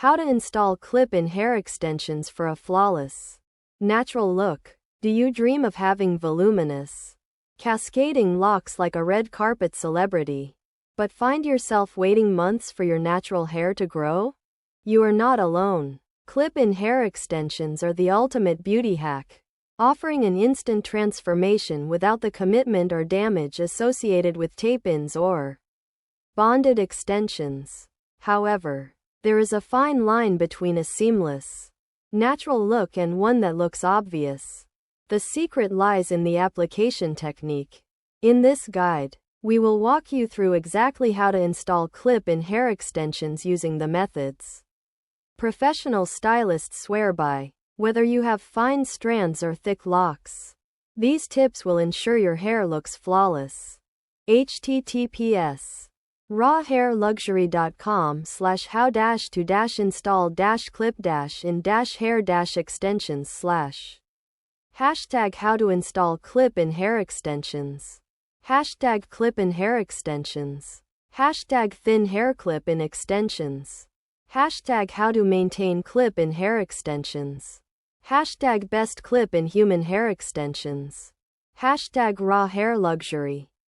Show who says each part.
Speaker 1: How to install clip-in hair extensions for a flawless, natural look. Do you dream of having voluminous, cascading locks like a red carpet celebrity, but find yourself waiting months for your natural hair to grow? You are not alone. Clip-in hair extensions are the ultimate beauty hack, offering an instant transformation without the commitment or damage associated with tape-ins or bonded extensions. However, there is a fine line between a seamless, natural look and one that looks obvious. The secret lies in the application technique. In this guide, we will walk you through exactly how to install clip-in hair extensions using the methods professional stylists swear by. Whether you have fine strands or thick locks, these tips will ensure your hair looks flawless. https://how-to-install-clip-in-hair-extensions #how to install clip-in hair extensions #clip-in hair extensions #thin hair clip-in extensions #how to maintain clip-in hair extensions #best clip-in human hair extensions #raw hair luxury